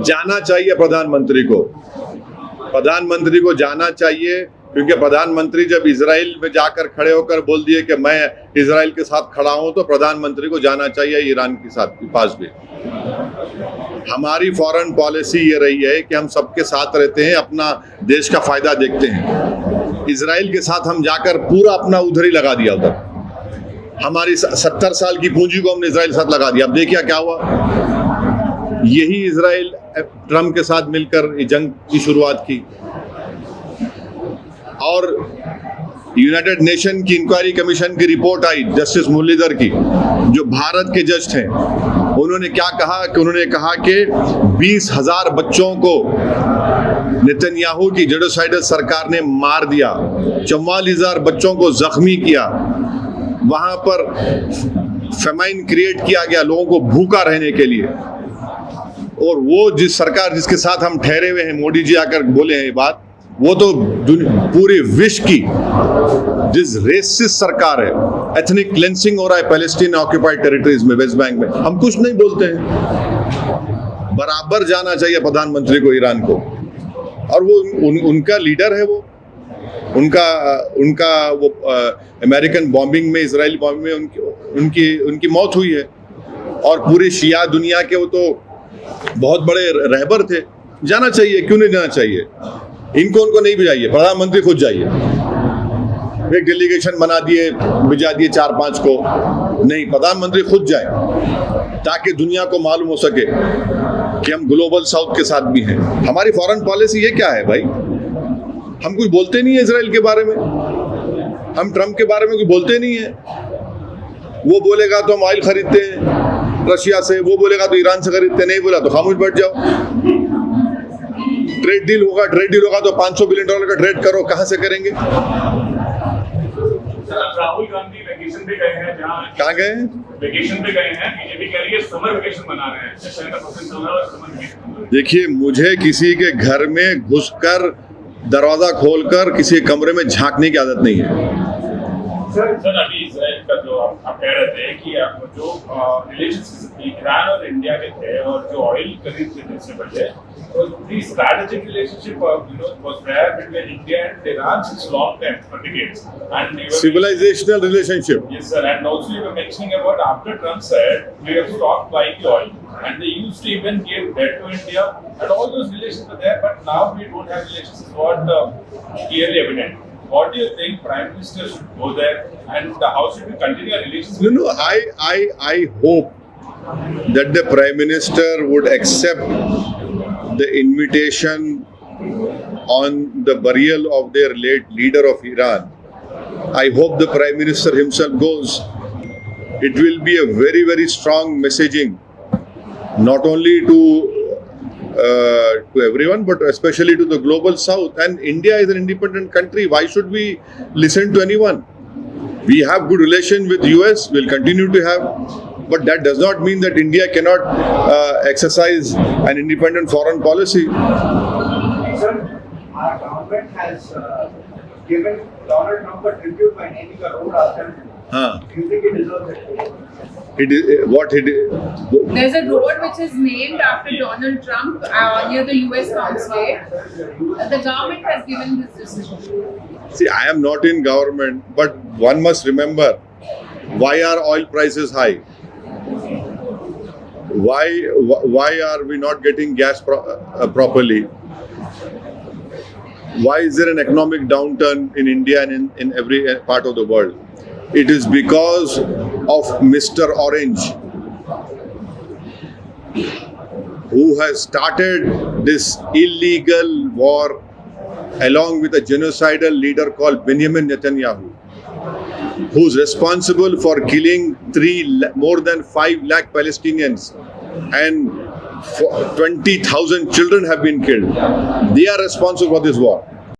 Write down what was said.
जाना चाहिए प्रधानमंत्री को जाना चाहिए, क्योंकि प्रधानमंत्री जब इजराइल में जाकर खड़े होकर बोल दिए कि मैं इजराइल के साथ खड़ा हूं, तो प्रधानमंत्री को जाना चाहिए ईरान के पास भी। हमारी फॉरेन पॉलिसी ये रही है कि हम सबके साथ रहते हैं, अपना देश का फायदा देखते हैं। इजराइल के साथ हम जाकर पूरा अपना उधर ही लगा दिया, उधर हमारी 70 साल की पूंजी को हमने इजराइल के साथ लगा दिया। अब देखिए क्या हुआ। यही इजराइल ट्रम्प के साथ मिलकर जंग की शुरुआत की, और यूनाइटेड नेशन की इंक्वायरी कमीशन की रिपोर्ट आई जस्टिस मुरलीधर की, जो भारत के जज थे। उन्होंने क्या कहा कि उन्होंने कहा कि 20,000 बच्चों को नेतन्याहू की जेनोसाइडल सरकार ने मार दिया, 44,000 बच्चों को जख्मी किया, वहां पर फेमाइन क्रिएट किया गया लोगों को भूखा रहने के लिए। और वो जिस सरकार जिसके साथ हम ठहरे हुए हैं, मोदी जी आकर बोले हैं ये बात, वो तो पूरे विश्व की जिस रेसिस्ट सरकार है, एथनिक क्लेंसिंग हो रहा है पैलेस्टीन ऑक्यूपाइड टेरिटरीज में, वेस्ट बैंक में, हम कुछ नहीं बोलते हैं। बराबर जाना चाहिए प्रधानमंत्री को ईरान को, और वो उनका लीडर है, वो उनका वो अमेरिकन बॉम्बिंग में, इजरायली बॉम्बिंग में उनकी मौत हुई है, और पूरी शिया दुनिया के वो तो बहुत बड़े रहबर थे। जाना चाहिए, क्यों नहीं जाना चाहिए? उनको नहीं भेजाइए, प्रधानमंत्री खुद जाइए। एक डेलीगेशन बना दिए, भेजा दिए 4-5 को, नहीं, प्रधानमंत्री खुद जाए, ताकि दुनिया को मालूम हो सके कि हम ग्लोबल साउथ के साथ भी हैं। हमारी फॉरेन पॉलिसी ये क्या है भाई? हम कुछ बोलते नहीं है इजराइल के बारे में, हम ट्रम्प के बारे में कुछ बोलते नहीं है। वो बोलेगा तो हम ऑयल खरीदते हैं रशिया से, वो बोलेगा तो ईरान से खरीदते, नहीं बोला तो खामोश बैठ जाओ। ट्रेड डील होगा तो $500 बिलियन का ट्रेड करो, कहां से करेंगे? राहुल गांधी वेकेशन पे गए हैं, कहाँ गए? वेकेशन पे गए हैं, बीजेपी कह रही है समर वेकेशन मना रहे हैं, समर वेकेशन। देखिए, मुझे किसी के घर में घुसकर दरवाजा खोलकर किसी कमरे में झांकने की आदत नहीं है। सर अभी इजराइल का जो आप कह रहे थे कि जो रिलेशंस ईरान और इंडिया के थे, और जो ऑयल खरीद थे इससे पहले, तो the strategic relationship was there between India and Iran since long time, for decades, and Civilizational relationship. Yes sir, and also you were mentioning about after Trump said we have stopped buying the oil, and they used to even give debt to India, and all those relations were there, but now we don't have relations, is what clearly evident. What do you think Prime Minister should go there, and how should we continue our relations? No, I hope that the Prime Minister would accept the invitation on the burial of their late leader of Iran. I hope the Prime Minister himself goes. It will be a very, very strong messaging, not only to everyone, but especially to the global South. And India is an independent country. Why should we listen to anyone? We have good relations with US. We'll continue to have, but that does not mean that India cannot exercise an independent foreign policy. Sir, our government has given Donald Trump a tribute by naming a road after him. Do you think he deserves it? There's a road which is named after Donald Trump near the US consulate. The government has given this decision. See, I am not in government, but one must remember, why are oil prices high? Why are we not getting gas properly? Why is there an economic downturn in India and in every part of the world? It is because of Mr. Orange, who has started this illegal war along with a genocidal leader called Benjamin Netanyahu, who's responsible for killing more than 5 lakh Palestinians, and 20,000 children have been killed. They are responsible for this war.